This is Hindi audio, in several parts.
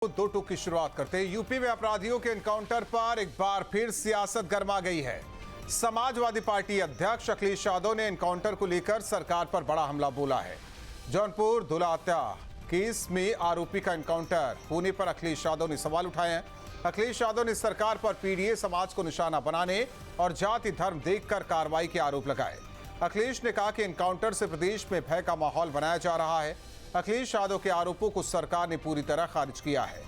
दो टूक की शुरुआत करते हैं। यूपी में अपराधियों के एनकाउंटर पर एक बार फिर सियासत गर्मा गई है। समाजवादी पार्टी अध्यक्ष अखिलेश यादव ने एनकाउंटर को लेकर सरकार पर बड़ा हमला बोला है। जौनपुर धुला हत्या केस में आरोपी का एनकाउंटर होने पर अखिलेश यादव ने सवाल उठाए हैं। अखिलेश यादव ने सरकार पर पीडीए समाज को निशाना बनाने और जाति धर्म देखकर कार्रवाई के आरोप लगाए। अखिलेश ने कहा कि एनकाउंटर से प्रदेश में भय का माहौल बनाया जा रहा है। अखिलेश यादव के आरोपों को सरकार ने पूरी तरह खारिज किया है।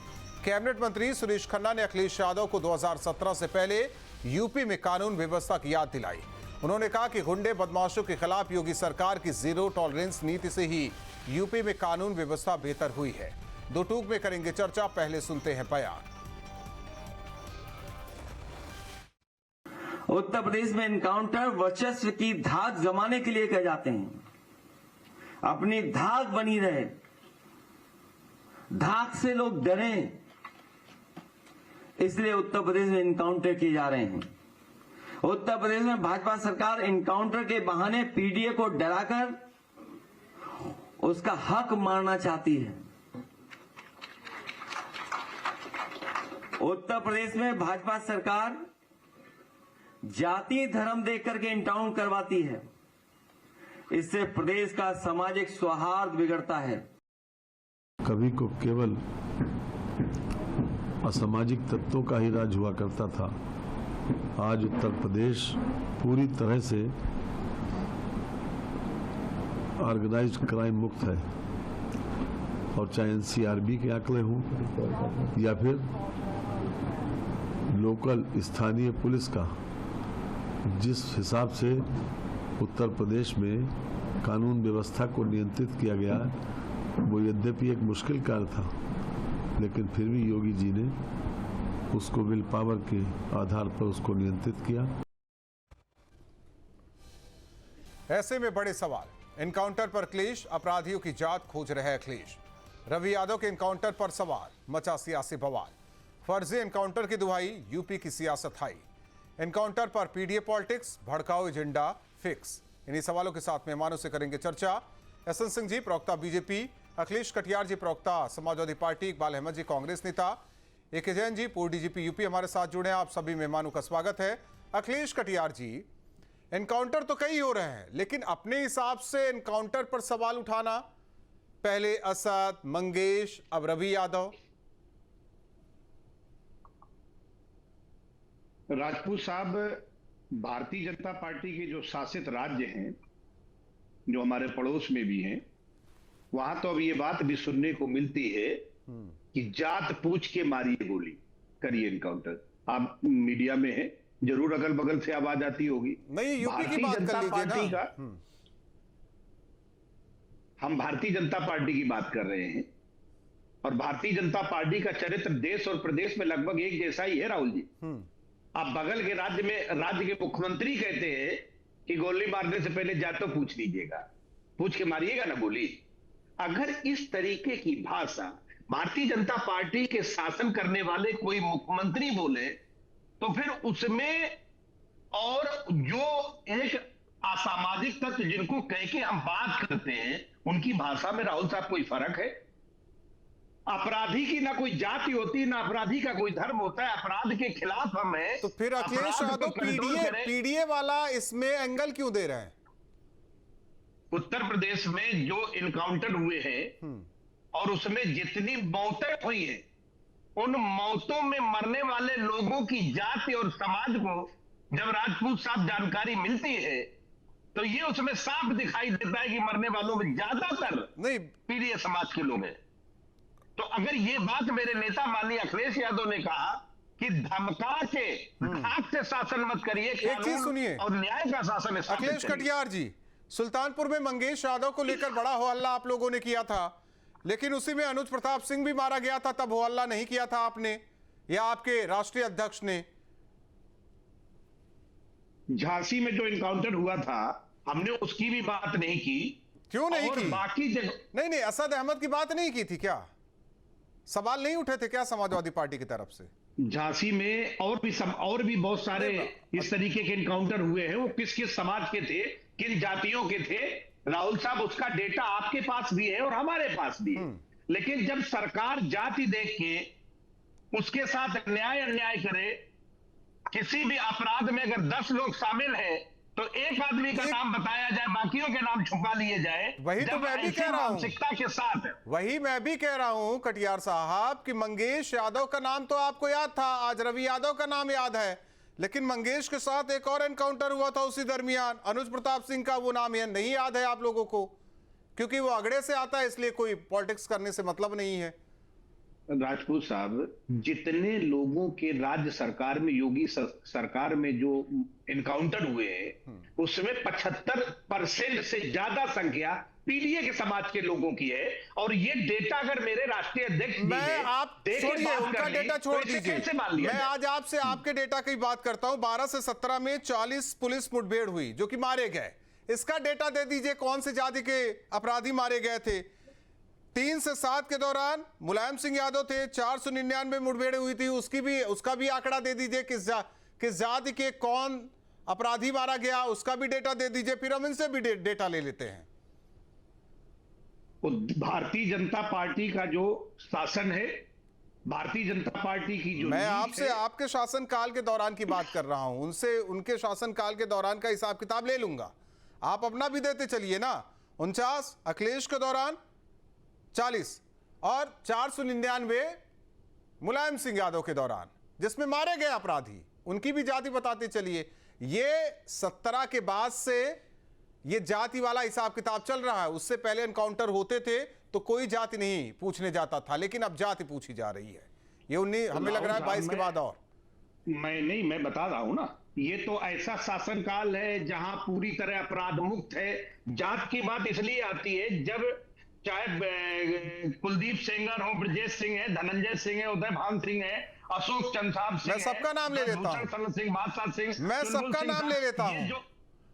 कैबिनेट मंत्री सुरेश खन्ना ने अखिलेश यादव को 2017 से पहले यूपी में कानून व्यवस्था की याद दिलाई। उन्होंने कहा कि गुंडे बदमाशों के खिलाफ योगी सरकार की जीरो टॉलरेंस नीति से ही यूपी में कानून व्यवस्था बेहतर हुई है। दो टूक में करेंगे चर्चा, पहले सुनते हैं बयान। उत्तर प्रदेश में एनकाउंटर वर्चस्व की धाक जमाने के लिए किए जाते हैं। अपनी धाक बनी रहे, धाक से लोग डरें, इसलिए उत्तर प्रदेश में एनकाउंटर किए जा रहे हैं। उत्तर प्रदेश में भाजपा सरकार एनकाउंटर के बहाने पीडीए को डराकर उसका हक मारना चाहती है। उत्तर प्रदेश में भाजपा सरकार जाति धर्म देख करके एनकाउंटर करवाती है। इससे प्रदेश का सामाजिक सौहार्द बिगड़ता है। कभी को केवल असामाजिक तत्वों का ही राज हुआ करता था। आज उत्तर प्रदेश पूरी तरह से ऑर्गेनाइज्ड क्राइम मुक्त है, और चाहे एनसीआरबी के आंकड़े हों या फिर लोकल स्थानीय पुलिस का, जिस हिसाब से उत्तर प्रदेश में कानून व्यवस्था को नियंत्रित किया गया, वो यद्यपि एक मुश्किल कार्य था, लेकिन फिर भी योगी जी ने उसको विल पावर के आधार पर उसको नियंत्रित किया। ऐसे में बड़े सवाल, एनकाउंटर पर अखिलेश, अपराधियों की जात खोज रहे अखिलेश। रवि यादव के एनकाउंटर पर सवाल, मचा सियासी बवाल। फर्जी एनकाउंटर की दुहाई, यूपी की सियासत हाई। एनकाउंटर पर पीडीए पॉलिटिक्स, भड़काऊ एजेंडा फिक्स। इन्हीं सवालों के साथ मेहमानों से करेंगे चर्चा। एसएन सिंह जी, प्रवक्ता बीजेपी, अखिलेश कटियार जी, प्रवक्ता समाजवादी पार्टी, इकबाल अहमद जी, कांग्रेस नेता, एके जैन जी, पूर्व डीजीपी यूपी हमारे साथ जुड़े हैं। आप सभी मेहमानों का स्वागत है। अखिलेश कटियार जी, एनकाउंटर तो कई हो रहे हैं, लेकिन अपने हिसाब से एनकाउंटर पर सवाल उठाना, पहले असद, मंगेश, अब रवि यादव। राजपूत साहब, भारतीय जनता पार्टी के जो शासित राज्य हैं, जो हमारे पड़ोस में भी हैं, वहां तो अब ये बात भी सुनने को मिलती है कि जात पूछ के मारिए गोली, करिए एनकाउंटर। आप मीडिया में हैं, जरूर अगल बगल से आवाज आती होगी। नहीं, यूपी की बात कर लीजिए ना। हम भारतीय जनता पार्टी की बात कर रहे हैं, और भारतीय जनता पार्टी का चरित्र देश और प्रदेश में लगभग एक जैसा ही है। राहुल जी, आप बगल के राज्य के मुख्यमंत्री कहते हैं कि गोली मारने से पहले जातो पूछ लीजिएगा, पूछ के मारिएगा ना गोली। अगर इस तरीके की भाषा भारतीय जनता पार्टी के शासन करने वाले कोई मुख्यमंत्री बोले, तो फिर उसमें और जो एक असामाजिक तत्व जिनको कह के हम बात करते हैं, उनकी भाषा में राहुल साहब कोई फर्क है? अपराधी की ना कोई जाति होती, ना अपराधी का कोई धर्म होता है। अपराध के खिलाफ हम हैं। तो फिर अखिलेश यादव पीडीए वाला इसमें एंगल क्यों दे रहे हैं? उत्तर प्रदेश में जो इनकाउंटर हुए हैं और उसमें जितनी मौतें हुई हैं, उन मौतों में मरने वाले लोगों की जाति और समाज को जब राजपूत साहब जानकारी मिलती है, तो ये उसमें साफ दिखाई देता है कि मरने वालों में ज्यादातर नहीं पीडीए समाज के लोग हैं। तो अगर ये बात मेरे नेता माननीय अखिलेश यादव ने कहा कि धमका के धाक से शासन मत करिए, एक चीज सुनिए, और न्याय का शासन। अखिलेश कटियार जी, सुल्तानपुर में मंगेश यादव को लेकर बड़ा हो हल्ला आप लोगों ने किया था, लेकिन उसी में अनुज प्रताप सिंह भी मारा गया था, तब हो हल्ला नहीं किया था आपने या आपके राष्ट्रीय अध्यक्ष ने? झांसी में जो इनकाउंटर हुआ था, हमने उसकी भी बात नहीं की। क्यों नहीं की? बाकी जगह नहीं, असद अहमद की बात नहीं की थी क्या? सवाल नहीं उठे थे क्या समाजवादी पार्टी की तरफ से? झांसी में और भी बहुत सारे इस तरीके के इनकाउंटर हुए हैं। वो किस किस समाज के थे, किन जातियों के थे, राहुल साहब उसका डेटा आपके पास भी है और हमारे पास भी है। लेकिन जब सरकार जाति देख के उसके साथ न्याय अन्याय करे, किसी भी अपराध में अगर 10 लोग शामिल हैं तो एक आदमी का नाम बताया जाए, बाकियों के नाम छुपा लिए जाए। वही तो मैं भी कह रहा हूं, मानसिकता के साथ वही मैं भी कह रहा हूं कटियार साहब कि मंगेश यादव का नाम तो आपको याद था, आज रवि यादव का नाम याद है, लेकिन मंगेश के साथ एक और एनकाउंटर हुआ था उसी दरमियान, अनुज प्रताप सिंह का, वो नाम नहीं याद है आप लोगों को, क्योंकि वो अगड़े से आता है, इसलिए कोई पॉलिटिक्स करने से मतलब नहीं है। राजपूत साहब, जितने लोगों के राज्य सरकार में, योगी सरकार में जो एनकाउंटर हुए हैं, उसमें 75% से ज्यादा संख्या पीडीए के समाज के लोगों की है। और ये डेटा अगर मेरे राष्ट्रीय अध्यक्ष मैं आप छोड़िए उनका डेटा छोड़ दीजिए, मैं आज आपसे आपके डेटा की बात करता हूं। 12 से 17 में 40 पुलिस मुठभेड़ हुई जो कि मारे गए, इसका डेटा दे दीजिए, कौन से जाति के अपराधी मारे गए थे। 3 से 7 के दौरान मुलायम सिंह यादव थे, 499 मुठभेड़ हुई थी, उसका भी आंकड़ा दे दीजिए, किस जाति के कौन अपराधी मारा गया, उसका भी डेटा दे दीजिए, फिर हम इनसे भी डेटा ले लेते हैं। भारतीय जनता पार्टी का जो शासन है, भारतीय जनता पार्टी की जो, मैं आपसे आपके शासन काल के दौरान की बात कर रहा हूं, उनसे उनके शासन काल के दौरान का हिसाब किताब ले लूंगा, आप अपना भी देते चलिए ना। 49 अखिलेश के दौरान 40 और 499 मुलायम सिंह यादव के दौरान, जिसमें मारे गए अपराधी, उनकी भी जाति बताते चलिए। ये 17 के बाद से ये जाति वाला हिसाब किताब चल रहा है, उससे पहले एनकाउंटर होते थे तो कोई जाति नहीं पूछने जाता था, लेकिन अब जाति पूछी जा रही है। ये 19 हमें लग रहा है 22 के बाद। और मैं बता रहा हूं ना, ये तो ऐसा शासनकाल है जहां पूरी तरह अपराध मुक्त है। जात की बात इसलिए आती है जब चाहे कुलदीप सेंगर हो, ब्रजेश सिंह है, धनंजय सिंह है, उदय भान सिंह है, अशोक चंद्रसाब सिंह, मैं सबका नाम ले लेता हूं, सिंह, बादशाह सिंह, मैं सबका नाम ले लेता हूं।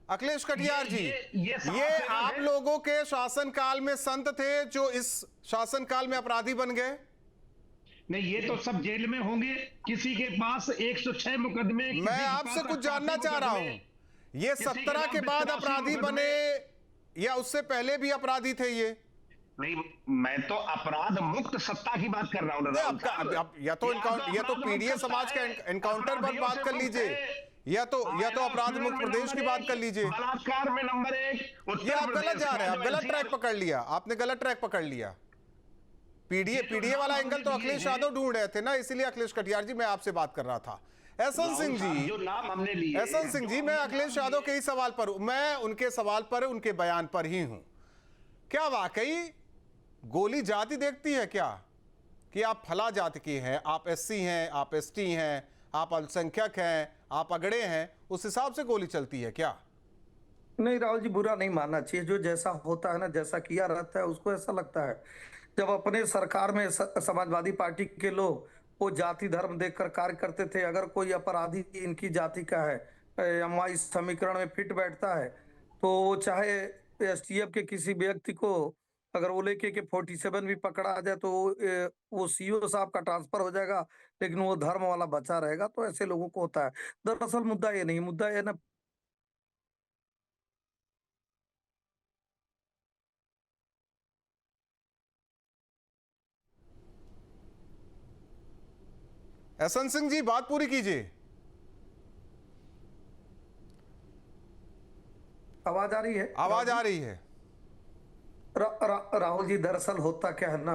अखिलेश कटियार जी, ये आप लोगों के शासनकाल में संत थे जो इस शासनकाल में अपराधी बन गए? नहीं, ये तो सब जेल में होंगे, किसी के पास 106 मुकदमे। मैं आपसे कुछ जानना चाह रहा हूं, ये 17 के बाद अपराधी बने या उससे पहले भी अपराधी थे ये? नहीं, मैं तो अपराध मुक्त सत्ता की बात कर रहा हूं। या तो पीडीए समाज के एनकाउंटर पर बात कर लीजिए, या तो अपराध मुक्त प्रदेश की बात कर लीजिए। बलात्कार में नंबर 1। ये आप गलत जा रहे हैं, आप गलत ट्रैक पकड़ लिया, आपने गलत ट्रैक पकड़ लिया। पीडीए वाला एंगल तो अखिलेश यादव ढूंढ रहे थे ना, इसीलिए अखिलेश कटियार जी मैं आपसे बात कर रहा था। एहसन सिंह जी, जो नाम हमने लिए, एहसन सिंह जी, मैं अखिलेश यादव के ही सवाल पर, मैं उनके सवाल पर, उनके बयान पर ही हूं। क्या वाकई गोली जाति देखती है क्या, कि आप फला जाति की हैं, आप एससी हैं, आप एसटी हैं, आप अल्पसंख्यक हैं, आप अगड़े हैं, उस हिसाब से गोली चलती है क्या? नहीं राहुल जी, बुरा नहीं मानना चाहिए, जो जैसा होता है ना, जैसा किया रहता है उसको ऐसा लगता है। जब अपने सरकार में समाजवादी पार्टी के लोग वो जाति धर्म देखकर कार्य करते थे, अगर कोई अपराधी इनकी जाति का है या इस समीकरण में फिट बैठता है, तो वो चाहे एसटीएफ के किसी व्यक्ति को अगर वो लेके के 47 भी पकड़ा जाए तो वो सीओ साहब का ट्रांसफर हो जाएगा, लेकिन वो धर्म वाला बचा रहेगा। तो ऐसे लोगों को होता है। दरअसल मुद्दा ये नहीं, मुद्दा ये ना, एहसन सिंह जी बात पूरी कीजिए। आवाज आ रही है? आवाज आ रही है। राहुल जी, दरअसल होता क्या है ना,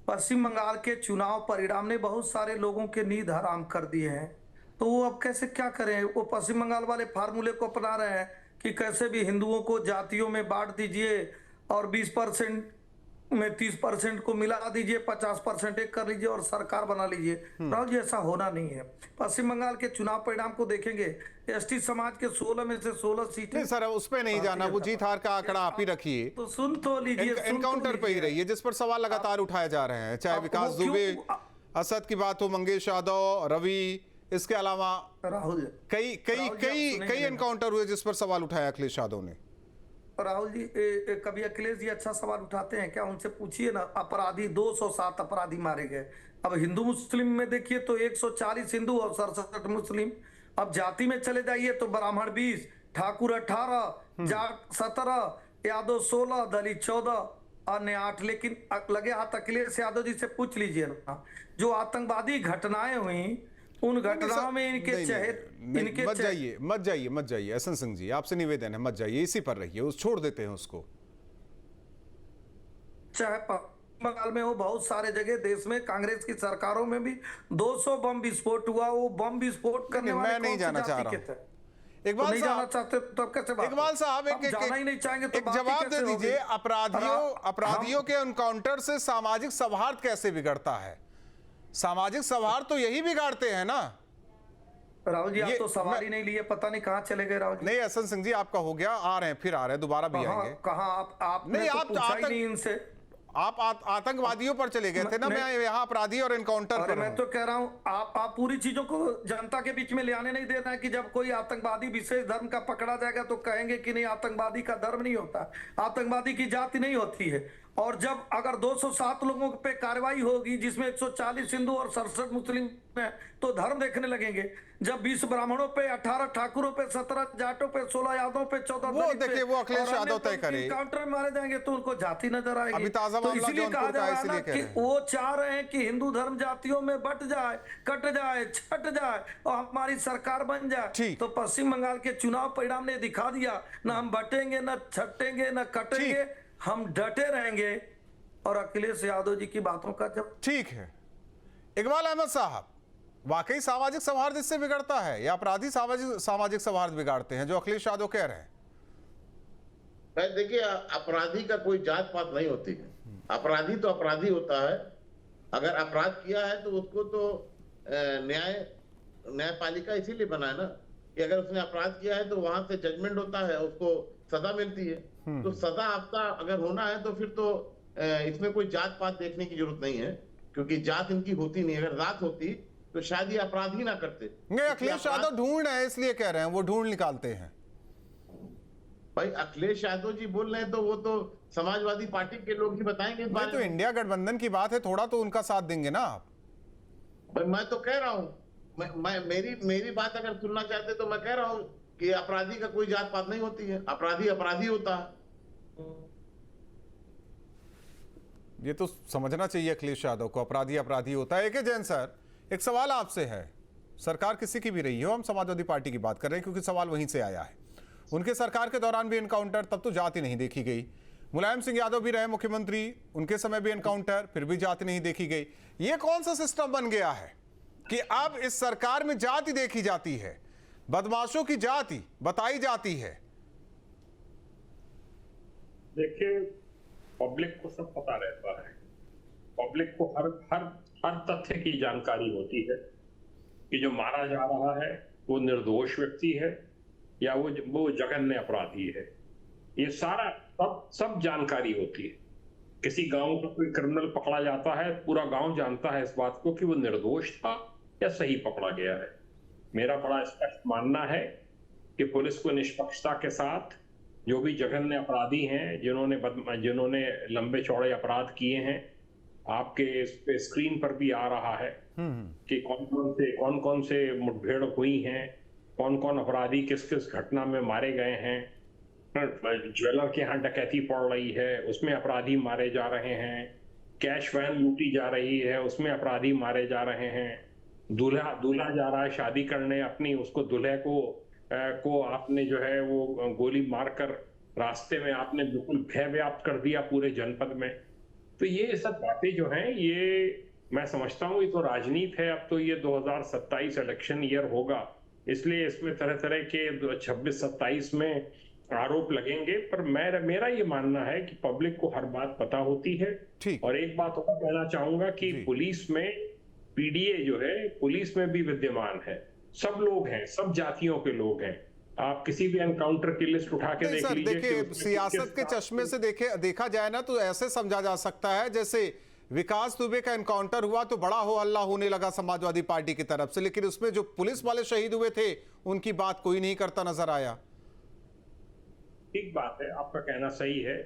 पश्चिम बंगाल के चुनाव परिणाम ने बहुत सारे लोगों के नींद हराम कर दिए हैं। तो वो अब कैसे क्या करें? वो पश्चिम बंगाल वाले फार्मूले को अपना रहे हैं कि कैसे भी हिंदुओं को जातियों में बांट दीजिए और 20% में 30% को मिला दीजिए, 50% एक कर लीजिए और सरकार बना लीजिए। राहुल जी, ऐसा होना नहीं है। पश्चिम बंगाल के चुनाव परिणाम को देखेंगे, एसटी समाज के 16 में से 16 सीटें। नहीं सर, उस पे नहीं जाना, वो जीत हार का आंकड़ा आप ही रखिए, तो सुन तो लीजिए, एनकाउंटर पे ही रहिए, जिस पर सवाल लगातार उठाए जा रहे हैं, चाहे विकास दुबे, असद की बात हो, मंगेश यादव, रवि, इसके अलावा राहुल कई एनकाउंटर हुए जिस पर सवाल उठाया अखिलेश यादव ने। राहुल जी, कभी अखिलेश जी अच्छा सवाल उठाते हैं क्या? उनसे पूछिए ना। अपराधी 207 अपराधी मारे गए। अब हिंदू मुस्लिम में देखिए तो 140 हिंदू और 67 मुस्लिम। अब जाति में चले जाइए तो ब्राह्मण 20, ठाकुर 18, जाट 17, यादव 16, दलित 14, अन्य 8, लेकिन लगे हाथ अखिलेश यादव जी से पूछ लीजिए ना, जो आतंकवादी घटनाएं हुई उन घटनाओं में इनके चेहरे मत जाइए एहसन सिंह जी, आपसे निवेदन है मत जाइए, इसी पर रहिए, उस छोड़ देते हैं उसको। चाहे बंगाल में हो, बहुत सारे जगह देश में कांग्रेस की सरकारों में भी 200 बम विस्फोट हुआ। वो बम विस्फोट करने वाले मैं नहीं जाना चाह रहा हूं। इकबाल नहीं जाना चाहते तब कैसे बात? इकबाल साहब जाना ही नहीं चाहेंगे तो एक जवाब दे दीजिए, अपराधियों के एनकाउंटर से सामाजिक सौहार्द कैसे बिगड़ता है? सामाजिक सौहार्द तो यही बिगाड़ते हैं ना। राहुल जी, आप तो सवाल ही नहीं लिए, पता नहीं कहाँ चले गए राहुल जी। नहीं एहसन सिंह जी, आपका हो गया, आ रहे हैं, फिर आ रहे हैं, दोबारा भी आएंगे। कहाँ आपने तो पूछा ही नहीं इनसे। आप आतंकवादियों पर चले गए थे ना, मैं यहाँ अपराधी और एनकाउंटर पर मैं तो कह रहा हूँ आप पूरी चीजों को जनता के बीच में ले आने नहीं दे रहे हैं कि जब कोई आतंकवादी विशेष धर्म का पकड़ा जाएगा तो कहेंगे कि नहीं, आतंकवादी का धर्म नहीं होता, आतंकवादी की जाति नहीं होती है। और जब अगर 207 लोगों पे कार्रवाई होगी जिसमें 140 हिंदू और 67 मुस्लिम है तो धर्म देखने लगेंगे। जब 20 ब्राह्मणों पे, 18 ठाकुरों पे, 17 जाटों पे, 16 यादवों पे, 14 वो देखिए, वो अखिलेश यादव तय करे। काउंटर में मारे जाएंगे तो उनको जाति नजर आएगी। अभी ताजा तो मामला इसलिए कहा जा रहा है ना कि हैं। वो चाह रहे हैं कि हिंदू धर्म जातियों में बट जाए, कट जाए, छट जाए और हमारी सरकार बन जाए। तो पश्चिम बंगाल के चुनाव परिणाम ने दिखा दिया, ना हम बटेंगे, ना छटेंगे, ना कटेंगे, हम डटे रहेंगे। और अखिलेश यादव जी की बातों का जब ठीक है। इकबाल अहमद साहब, वाकई सामाजिक सौहार्द इससे बिगड़ता है या अपराधी सामाजिक सौहार्द बिगाड़ते हैं, जो अखिलेश यादव कह रहे हैं? देखिए, अपराधी का कोई जात पात नहीं होती है। अपराधी तो अपराधी होता है। अगर अपराध किया है तो उसको तो न्यायपालिका इसीलिए बना है ना कि अगर उसने अपराध किया है तो वहां से जजमेंट होता है, उसको सजा मिलती है। तो सजा हफ्ता अगर होना है तो फिर तो इसमें कोई जात पात देखने की जरूरत नहीं है, क्योंकि जात इनकी होती नहीं। अगर जात होती तो शायद ये अपराध ही ना करते। नहीं, अखिलेश यादव ढूंढ रहे हैं इसलिए कह रहे हैं, वो ढूंढ निकालते हैं। भाई अखिलेश यादव जी बोल रहे हैं तो वो तो समाजवादी पार्टी के लोग ही बताएंगे इस बारे में। तो इंडिया गठबंधन की बात है, थोड़ा तो उनका साथ देंगे ना आप। भाई मैं तो कह रहा हूँ, मेरी बात अगर सुनना चाहते तो मैं कह रहा हूँ कि अपराधी का कोई जात पात नहीं होती है, अपराधी अपराधी होता है। ये तो समझना चाहिए अखिलेश यादव को, अपराधी अपराधी होता है। AK जैन सर, एक सवाल आपसे है, सरकार किसी की भी रही हो, हम समाजवादी पार्टी की बात कर रहे हैं क्योंकि सवाल वहीं से आया है। उनके सरकार के दौरान भी एनकाउंटर, तब तो जाति नहीं देखी गई। मुलायम सिंह यादव भी रहे मुख्यमंत्री, उनके समय भी एनकाउंटर, फिर भी जाति नहीं देखी गई। ये कौन सा सिस्टम बन गया है कि अब इस सरकार में जाति देखी जाती है, बदमाशों की जाति बताई जाती है? देखिए, पब्लिक को सब पता रहता है, पब्लिक को हर तथ्य की जानकारी होती है कि जो मारा जा रहा है वो निर्दोष व्यक्ति है या वो जघन्य अपराधी है। ये सारा सब जानकारी होती है। किसी गांव का कोई क्रिमिनल पकड़ा जाता है, पूरा गांव जानता है इस बात को कि वो निर्दोष था या सही पकड़ा गया है। मेरा बड़ा स्पष्ट मानना है कि पुलिस को निष्पक्षता के साथ जो भी जघन्य अपराधी हैं, जिन्होंने लंबे चौड़े अपराध किए हैं, आपके स्क्रीन पर भी आ रहा है कि कौन कौन से मुठभेड़ हुई हैं, कौन कौन अपराधी किस किस घटना में मारे गए हैं। ज्वेलर के यहाँ डकैती पड़ रही है, उसमें अपराधी मारे जा रहे हैं। कैश वैन लूटी जा रही है, उसमें अपराधी मारे जा रहे हैं। दूल्हा जा रहा है शादी करने अपनी, उसको दूल्हे को आपने जो है वो गोली मारकर रास्ते में आपने बिल्कुल भय व्याप्त कर दिया पूरे जनपद में। तो ये सब बातें जो हैं, ये मैं समझता हूँ ये तो राजनीति है। अब तो ये 2027 इलेक्शन ईयर होगा, इसलिए इसमें तरह तरह के 26-27 में आरोप लगेंगे। पर मेरा ये मानना है कि पब्लिक को हर बात पता होती है। और एक बात और कहना चाहूंगा कि पुलिस में PDA जो है, पुलिस में भी विद्यमान है। सब लोग हैं, सब जातियों के लोग हैं। आप किसी भी एनकाउंटर की लिस्ट उठा के देख लीजिए। देखिए, सियासत के चश्मे से देखा जाए ना तो ऐसे समझा जा सकता है जैसे विकास दुबे का एनकाउंटर हुआ तो बड़ा हो हल्ला होने लगा समाजवादी पार्टी की तरफ से, लेकिन उसमें जो पुलिस वाले शहीद हुए थे उनकी बात कोई नहीं करता नजर आया। ठीक बात है, आपका कहना सही है।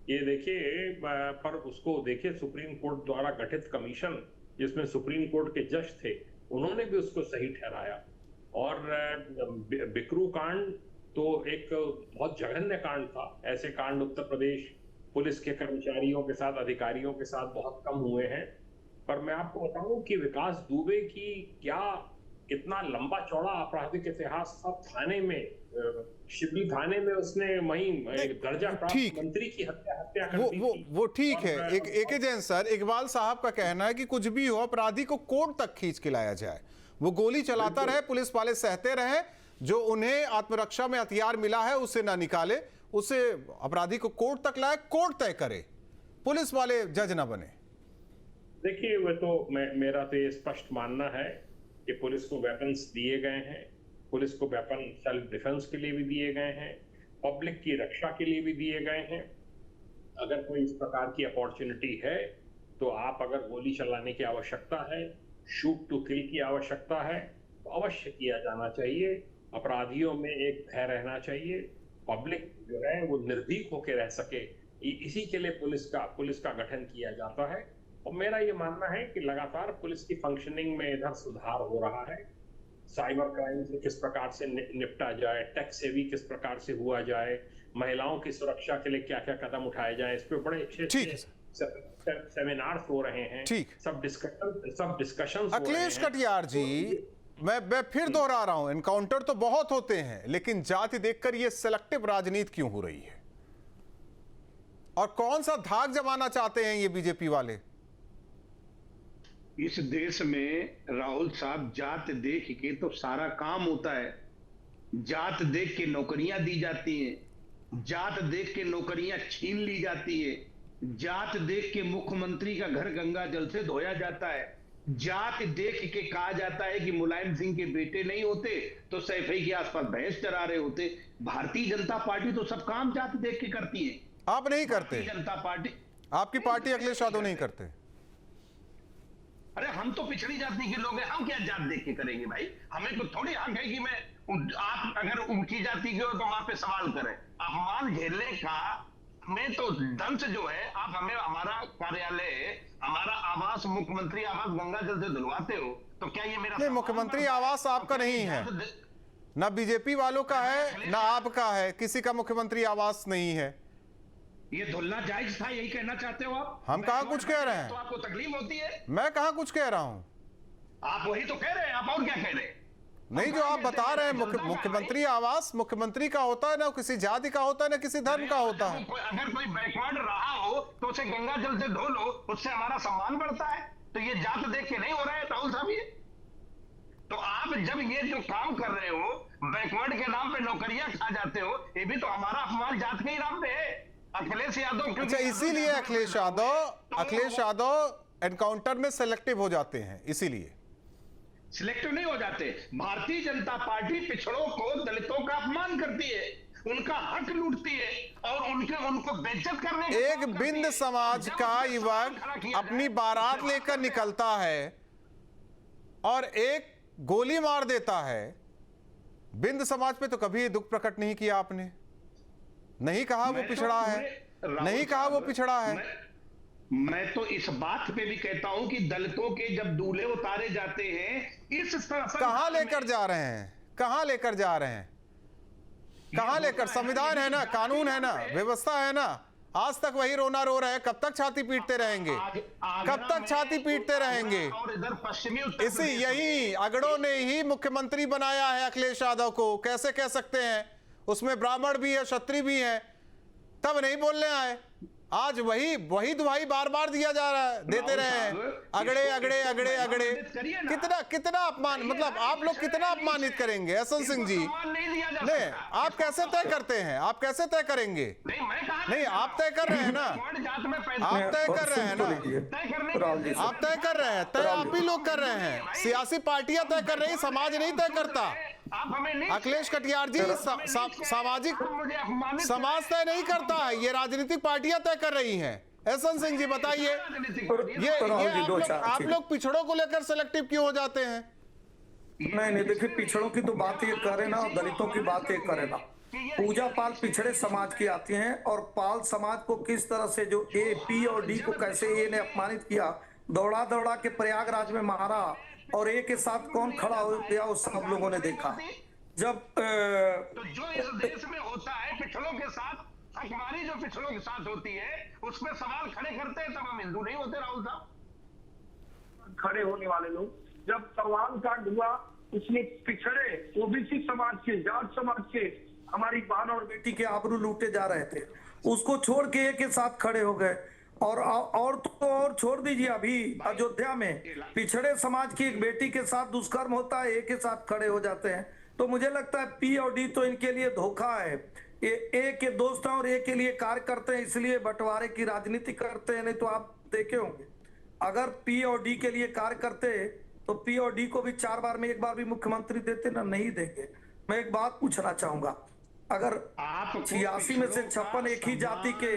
ये देखिए, पर उसको देखिए, सुप्रीम कोर्ट द्वारा गठित कमीशन जिसमें सुप्रीम कोर्ट के जज थे, उन्होंने भी उसको सही ठहराया। और बिकरू कांड तो एक बहुत जघन्य कांड था। ऐसे कांड उत्तर प्रदेश पुलिस के कर्मचारियों के साथ, अधिकारियों के साथ बहुत कम हुए हैं। पर मैं आपको बताऊं कि विकास दुबे की कितना लंबा चौड़ा आपराधिक इतिहास था। थाने में, शिवली थाने में उसने वहीं दर्जा प्राप्त मंत्री की हत्या कर दी थी। वो ठीक है। एक जैन सर, इकबाल साहब का कहना है कि कुछ भी हो, अपराधी को कोर्ट तक खींच के लाया जाए। वो गोली चलाता रहे, पुलिस वाले सहते रहे, जो उन्हें आत्मरक्षा में हथियार मिला है उसे ना निकाले, उसे अपराधी को कोर्ट तक लाए, कोर्ट तय करे, पुलिस वाले जज ना बने। देखिए, वो तो मेरा तो ये स्पष्ट मानना है कि पुलिस को वेपन्स दिए गए हैं, पुलिस को वेपन सेल्फ डिफेंस के लिए भी दिए गए हैं, पब्लिक की रक्षा के लिए भी दिए गए हैं। अगर कोई इस प्रकार की अपॉर्चुनिटी है तो आप अगर गोली चलाने की आवश्यकता है, शूट टू किल की आवश्यकता है, तो अवश्य किया जाना चाहिए। अपराधियों में एक भय रहना चाहिए, पब्लिक जो है वो निर्भीक होकर रह सके, इसी के लिए पुलिस का गठन किया जाता है। और मेरा ये मानना है कि लगातार पुलिस की फंक्शनिंग में इधर सुधार हो रहा है। साइबर क्राइम से किस प्रकार से निपटा जाए, टैक्स से भी किस प्रकार से हुआ जाए, महिलाओं की सुरक्षा के लिए क्या क्या कदम उठाए जाए, इस पे बड़े अच्छे सेमिनार्स हो रहे हैं, सब डिस्कशन। अखिलेश कटियार जी, मैं फिर दोहरा रहा हूं, एनकाउंटर तो बहुत होते हैं, लेकिन जाति देखकर ये सिलेक्टिव राजनीति क्यों हो रही है? और कौन सा धाक जमाना चाहते हैं ये बीजेपी वाले? इस देश में राहुल साहब, जात देख के तो सारा काम होता है। जात देख के नौकरियां दी जाती हैं, जात देख के नौकरियां छीन ली जाती है, जात देख के मुख्यमंत्री का घर गंगा जल से धोया जाता है, जात देख के कहा जाता है कि मुलायम सिंह के बेटे नहीं होते तो सैफई के आसपास भैंस चरा रहे होते। भारतीय जनता पार्टी तो सब काम जात देख के करती है। आप नहीं करते? जनता पार्टी, आपकी पार्टी अखिलेश यादव नहीं करते? अरे हम तो पिछड़ी जाति के लोग हैं, हम क्या जात देख के करेंगे भाई? हमें तो थोड़ी हक है कि आप अगर उनकी जाति के हो तो वहां पे सवाल करें। अपमान झेलने का में तो दंश जो है, आप हमें हमारा कार्यालय, हमारा आवास, मुख्यमंत्री आवास गंगा जल से धुलवाते हो, तो क्या ये मेरा? नहीं, मुख्यमंत्री आवास आपका नहीं है, ना बीजेपी वालों का है, ना आपका है, किसी का मुख्यमंत्री आवास नहीं है। ये धुलना जायज था, यही कहना चाहते हो आप? हम कहाँ कुछ कह रहे हैं? तो आपको तकलीफ होती है? मैं कहाँ कुछ कह रहा हूँ? आप वही तो कह रहे हैं, आप और क्या कह रहे हैं? नहीं, जो आप बता रहे हैं मुख्यमंत्री आवास मुख्यमंत्री का होता है, ना किसी जाति का होता है, ना किसी धर्म का होता है। अगर कोई बैकवर्ड रहा हो तो उसे गंगा जल से धो लो, उससे हमारा सम्मान बढ़ता है। तो ये जात देख के नहीं हो रहा है राहुल साहब। ये तो आप जब ये जो काम कर रहे हो, बैकवर्ड के नाम पे नौकरियां खा जाते हो, ये भी तो हमारा अपमान जात के ही नाम पे है। अखिलेश यादव, अच्छा, इसीलिए अखिलेश यादव एनकाउंटर में सिलेक्टिव हो जाते हैं, इसीलिए सिलेक्टिव नहीं हो जाते। भारतीय जनता पार्टी पिछड़ों को, दलितों का अपमान करती है, उनका हक लूटती है और उनको बेइज्जत करने एक बिंद समाज का युवक अपनी बारात लेकर निकलता है और एक गोली मार देता है। बिंद समाज पे तो कभी दुख प्रकट नहीं किया आपने, नहीं कहा वो पिछड़ा है, नहीं कहा वो पिछड़ा है। मैं तो इस बात पे भी कहता हूं कि दलितों के जब दूल्हे उतारे जाते हैं, इस कहां लेकर जा रहे हैं, कहां लेकर जा रहे हैं, कहां लेकर? संविधान है ना, कानून है ना, व्यवस्था है ना। आज तक वही रोना रो रहे हैं। कब तक छाती पीटते रहेंगे? कब तक छाती पीटते रहेंगे? इसी यही अगड़ों ने ही मुख्यमंत्री बनाया है अखिलेश यादव को। कैसे कह सकते हैं? उसमें ब्राह्मण भी है, क्षत्रिय भी है, तब नहीं बोलने आए। आज वही दुहाई बार बार दिया जा रहा है, देते रहे हैं, अगड़े अगड़े अगड़े अगड़े। कितना अपमान, मतलब आप लोग कितना अपमानित करेंगे? एसएन सिंह जी, नहीं, आप कैसे तय करते हैं? आप कैसे तय करेंगे? नहीं, आप तय कर रहे हैं ना, आप तय कर रहे हैं ना, आप तय कर रहे हैं, तय आप ही लोग कर रहे हैं। सियासी पार्टियां तय कर रही, समाज नहीं तय करता। अखिलेश कटियार जी, सामाजिक समाज तय नहीं करता है, ये राजनीतिक पार्टियां तय कर रही हैं। एसएन सिंह जी बताइए, ये आप लोग पिछड़ों को लेकर सिलेक्टिव क्यों हो जाते हैं? नहीं, देखिए, पिछड़ों की तो बात ये करे ना, दलितों की बात ये करे ना। पूजा पाल पिछड़े समाज की आती हैं, और पाल समाज को किस तरह से जो ए, पी और डी को कैसे ए ने अपमानित किया, दौड़ा दौड़ा के प्रयागराज में मारा, और ए के साथ कौन खड़ा हो गया उस सब लोगों ने देखा। जब तो जो इस देश में होता है पिछड़ों के साथ हमारी जो पिछड़ों के साथ होती है उस पर सवाल खड़े करते हैं, तब हम हिंदू नहीं होते राहुल साहब। खड़े होने वाले लोग, जब सवाल कांड हुआ उसमें पिछड़े ओबीसी समाज के, जाट समाज के, हमारी बहन और बेटी के आबरू लूटे जा रहे थे, उसको छोड़ के एक के साथ खड़े हो गए। और तो और छोड़ दीजिए, अभी अयोध्या में पिछड़े समाज की एक बेटी के साथ दुष्कर्म होता है, एक के साथ खड़े हो जाते हैं। तो मुझे लगता है पी और डी तो इनके लिए धोखा है। ए के दोस्त हैं और ए के लिए कार्य करते हैं, इसलिए बंटवारे की राजनीति करते हैं। नहीं तो आप देखे होंगे, अगर पी और डी के लिए कार्य करते तो पी और डी को भी 4 बार में 1 बार भी मुख्यमंत्री देते ना, नहीं देंगे। मैं एक बात पूछना चाहूंगा, अगर 86 में से 56 एक ही जाति के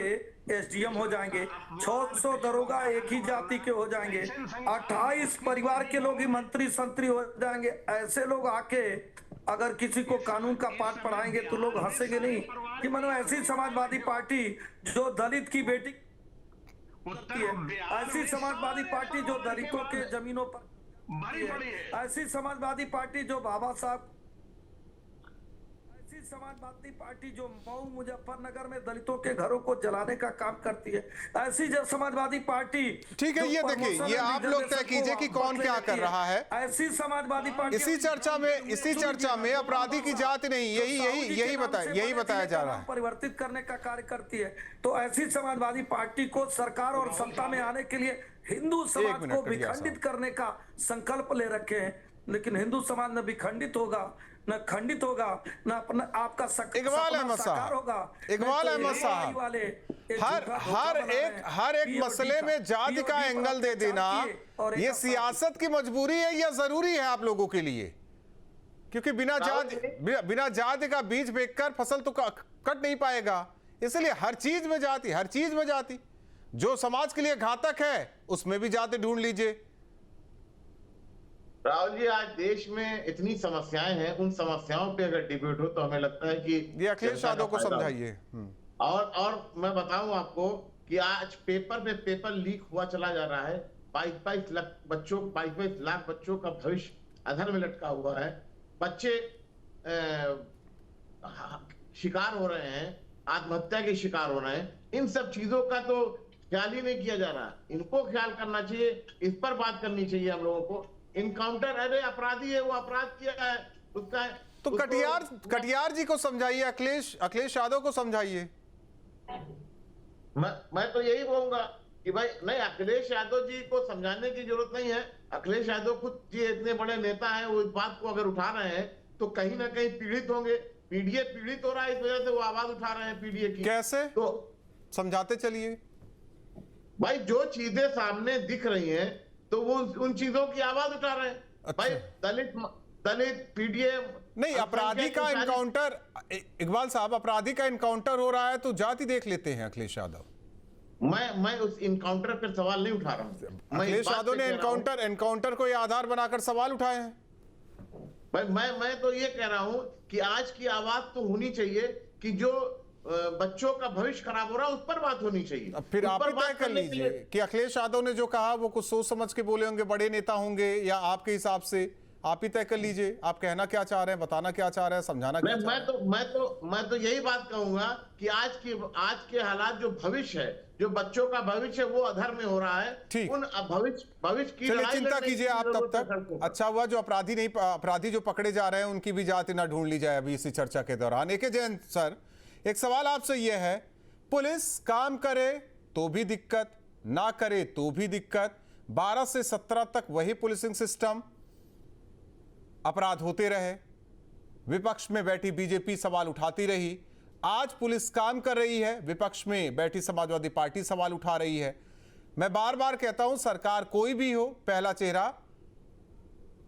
एसडीएम हो जाएंगे, 600 दरोगा एक ही जाति के हो जाएंगे, 28 परिवार के लोग ही मंत्री संतरी हो जाएंगे, ऐसे लोग आके अगर किसी को कानून का पाठ पढ़ाएंगे तो लोग हंसेंगे नहीं कि मानो ऐसी समाजवादी पार्टी जो दलित की बेटी, ऐसी समाजवादी पार्टी जो दलितों के जमीनों पर, ऐसी समाजवादी पार्टी जो बाबा साहब, ऐसी समाजवादी पार्टी जो मऊ मुजफ्फरनगर में दलितों के घरों को जलाने का काम करती है, ऐसी जो समाजवादी पार्टी। ठीक है, ये देखिए, ये आप लोग तय कीजिए कि कौन क्या कर रहा है। ऐसी समाजवादी पार्टी इसी चर्चा में अपराधी की जाति नहीं, यही बताया जा रहा है, परिवर्तित करने का कार्य करती है। तो ऐसी समाजवादी पार्टी को सरकार और सत्ता में आने के लिए हिंदू समाज को विखंडित करने का संकल्प ले रखे हैं, लेकिन हिंदू समाज न विखंडित होगा, न खंडित होगा, न अपना आपका इकबाल अहमद साहब, हर एक मसले में जाति का एंगल दे देना, ये सियासत की मजबूरी है या जरूरी है आप लोगों के लिए? क्योंकि बिना जाति का बीज बेचकर फसल तो कट नहीं पाएगा, इसलिए हर चीज में जाति, जो समाज के लिए घातक है उसमें भी जाति ढूंढ लीजिए। राहुल जी, आज देश में इतनी समस्याएं हैं, उन समस्याओं पे अगर डिबेट हो तो हमें लगता है कि ये अखिलेश यादव को समझाइए। और मैं बताऊं आपको कि आज पेपर पे पेपर लीक हुआ चला जा रहा है। 22 लाख बच्चों का भविष्य अधर में लटका हुआ है। बच्चे शिकार हो रहे हैं, आत्महत्या के शिकार हो रहे हैं। इन सब चीजों का तो ख्याल ही नहीं किया जा रहा। इनको ख्याल करना चाहिए, इस पर बात करनी चाहिए हम लोगों को। इनकाउंटर, अरे अपराधी है, वो अपराध किया है उसका, तो कटियार जी को समझाइए, अखिलेश यादव को समझाइए। मैं तो यही बोलूंगा कि भाई नहीं, अखिलेश यादव जी को समझाने की जरूरत नहीं है। अखिलेश यादव खुद जी इतने बड़े नेता हैं, वो इस बात को अगर उठा रहे हैं तो कहीं ना कहीं पीड़ित होंगे। पीडीए पीड़ित हो रहा है, इस वजह से वो आवाज उठा रहे हैं पीडीए की। कैसे? तो समझाते चलिए भाई, जो चीजें सामने दिख रही हैं तो वो उन चीजों की आवाज उठा रहे हैं। अच्छा। भाई दलित पीडीए नहीं, अपराधी का इनकाउंटर, इकबाल साहब, अपराधी का इनकाउंटर हो रहा है तो जाति देख लेते हैं अखिलेश यादव। मैं उस इनकाउंटर पर सवाल नहीं उठा रहा हूं। अखिलेश यादव ने एनकाउंटर को आधार बनाकर सवाल उठाए हैं। भाई मैं तो ये कह रहा हूं कि आज की आवाज तो होनी चाहिए कि जो बच्चों का भविष्य खराब हो रहा है उस पर बात होनी चाहिए। अब फिर आप ही तय कर लीजिए कि अखिलेश यादव ने जो कहा वो कुछ सोच समझ के बोले होंगे, बड़े नेता होंगे, या आपके हिसाब से आप ही तय कर लीजिए। आप कहना क्या चाह रहे हैं, बताना क्या चाह रहे हैं, समझाना क्या चाह रहे हैं। मैं तो यही बात कहूंगा कि आज के हालात, जो भविष्य है, जो बच्चों का भविष्य है, वो अधर में हो रहा है। ठीक, उन भविष्य की चिंता कीजिए आप तब तक। अच्छा हुआ जो अपराधी जो पकड़े जा रहे हैं उनकी भी जाति ना ढूंढ ली जाए अभी इसी चर्चा के दौरान। एके जैन सर, एक सवाल आपसे यह है, पुलिस काम करे तो भी दिक्कत, ना करे तो भी दिक्कत। 12 से 17 तक वही पुलिसिंग सिस्टम, अपराध होते रहे, विपक्ष में बैठी बीजेपी सवाल उठाती रही। आज पुलिस काम कर रही है, विपक्ष में बैठी समाजवादी पार्टी सवाल उठा रही है। मैं बार बार कहता हूं, सरकार कोई भी हो, पहला चेहरा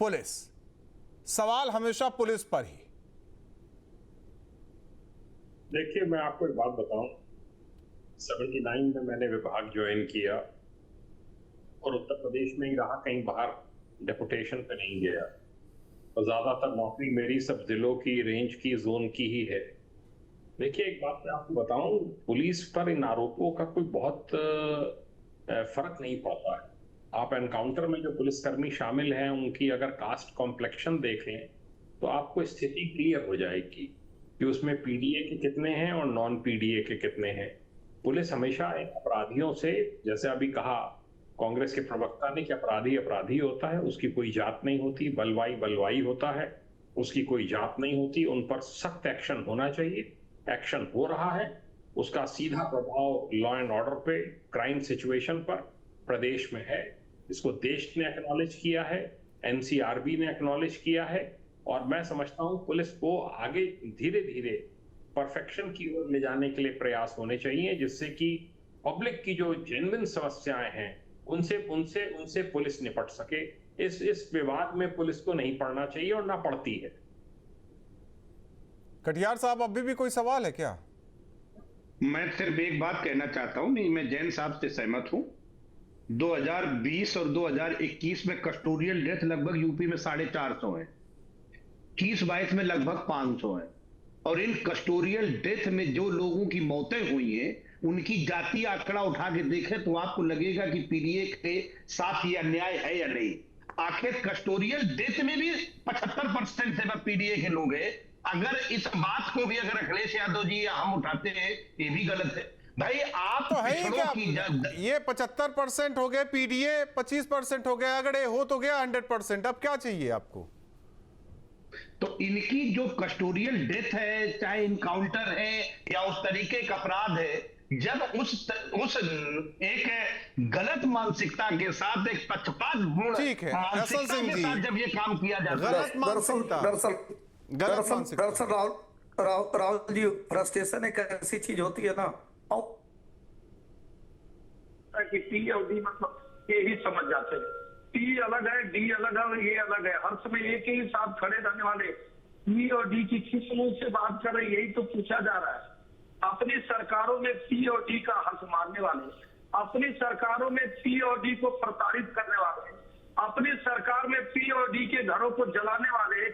पुलिस, सवाल हमेशा पुलिस पर ही। देखिए, मैं आपको एक बात बताऊं, 79 में मैंने विभाग ज्वाइन किया और उत्तर प्रदेश में ही रहा, कहीं बाहर डेपुटेशन पे नहीं गया, और ज्यादातर नौकरी मेरी सब जिलों की, रेंज की, जोन की ही है। देखिए, एक बात मैं आपको बताऊं, पुलिस पर इन आरोपों का कोई बहुत फर्क नहीं पड़ता है। आप एनकाउंटर में जो पुलिसकर्मी शामिल हैं, उनकी अगर कास्ट कॉम्प्लेक्शन देखें तो आपको स्थिति क्लियर हो जाएगी। कि उसमें पीडीए के कितने हैं और नॉन पीडीए के कितने हैं। पुलिस हमेशा इन अपराधियों से, जैसे अभी कहा कांग्रेस के प्रवक्ता ने, कि अपराधी अपराधी होता है, उसकी कोई जात नहीं होती, बलवाई बलवाई होता है, उसकी कोई जात नहीं होती। उन पर सख्त एक्शन होना चाहिए। एक्शन हो रहा है, उसका सीधा प्रभाव लॉ एंड ऑर्डर पे, क्राइम सिचुएशन पर प्रदेश में है। इसको देश ने एक्नॉलेज किया है, एनसीआरबी ने एक्नॉलेज किया है, और मैं समझता हूं पुलिस को आगे धीरे धीरे परफेक्शन की ओर ले जाने के लिए प्रयास होने चाहिए, जिससे कि पब्लिक की जो जेन्युइन समस्याएं हैं उनसे पुलिस निपट सके। इस विवाद में पुलिस को नहीं पड़ना चाहिए और ना पड़ती है। कटियार साहब, अभी भी कोई सवाल है क्या? मैं सिर्फ एक बात कहना चाहता हूं, नहीं, मैं जैन साहब से सहमत हूं। 2020 और 2021 में कस्टोडियल डेथ लगभग यूपी में 450 है, 21-22 में लगभग 500 है। और इन कस्टोडियल डेथ में जो लोगों की मौतें हुई हैं, उनकी जातीय आंकड़ा उठा के देखें तो आपको लगेगा कि पीडीए के साथ यह अन्याय है या नहीं। आखिर कस्टोडियल डेथ में भी 75% से पीडीए के लोग हैं। अगर इस बात को भी अगर अखिलेश यादव जी या हम उठाते हैं, ये भी गलत है। भाई आप तो है ही क्या? ये 75% हो गए, पीडीए 25% हो गया, अगर ये हो तो गया 100%। अब क्या चाहिए आपको? तो इनकी जो कस्टोडियल डेथ है, चाहे इनकाउंटर है या उस तरीके का अपराध है, जब उस एक गलत मानसिकता के साथ, एक पक्षपात ठीक है मानसिकता के साथ जब ये काम किया जाता है, दरअसल राहुल जी, फ्रस्ट्रेशन एक ऐसी चीज होती है ना कि टी और डी मतलब ये ही समझ जाते हैं। टी अलग है, डी अलग है, ये अलग है। हर समय एक ही साथ खड़े रहने वाले पी और डी की किस मुंह से बात कर रहे, यही तो पूछा जा रहा है। अपनी सरकारों में पी और डी का हक मारने वाले, अपनी सरकारों में पी और डी को प्रताड़ित करने वाले, अपनी सरकार में पी और डी के घरों को जलाने वाले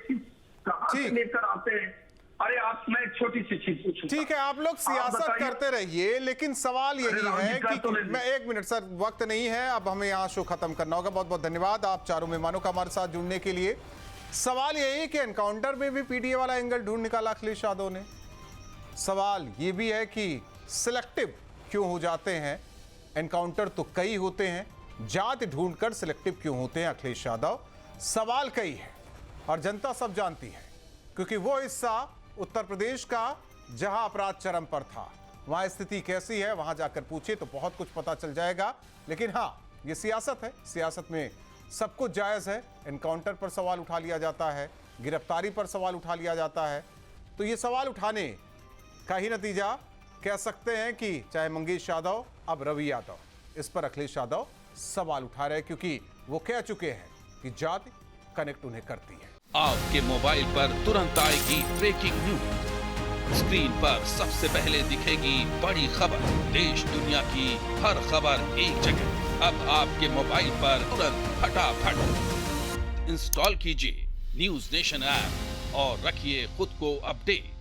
कहां से लेकर आते हैं? अरे आप, मैं एक छोटी सी चीज पूछूं। ठीक है, आप लोग सियासत करते रहिए, लेकिन सवाल यही है कि मैं 1 मिनट सर, वक्त नहीं है, अब हमें यहाँ शो खत्म करना होगा। बहुत बहुत धन्यवाद आप चारों मेहमानों का हमारे साथ जुड़ने के लिए। सवाल यही है कि एनकाउंटर में भी पीडीए वाला एंगल ढूंढ निकाला अखिलेश यादव ने। सवाल ये भी है कि सिलेक्टिव क्यों हो जाते हैं? एनकाउंटर तो कई होते हैं, जात ढूंढकर सिलेक्टिव क्यों होते हैं अखिलेश यादव? सवाल कई है और जनता सब जानती है, क्योंकि वो हिस्सा उत्तर प्रदेश का जहां अपराध चरम पर था, वहां स्थिति कैसी है वहां जाकर पूछे तो बहुत कुछ पता चल जाएगा। लेकिन हाँ, ये सियासत है, सियासत में सब कुछ जायज है। एनकाउंटर पर सवाल उठा लिया जाता है, गिरफ्तारी पर सवाल उठा लिया जाता है, तो ये सवाल उठाने का ही नतीजा कह सकते हैं कि चाहे मंगेश यादव, अब रवि यादव, इस पर अखिलेश यादव सवाल उठा रहे हैं, क्योंकि वो कह चुके हैं कि जाति कनेक्ट उन्हें करती है। आपके मोबाइल पर तुरंत आएगी ब्रेकिंग न्यूज, स्क्रीन पर सबसे पहले दिखेगी बड़ी खबर, देश दुनिया की हर खबर एक जगह। अब आपके मोबाइल पर तुरंत फटाफट इंस्टॉल कीजिए न्यूज नेशन ऐप और रखिए खुद को अपडेट।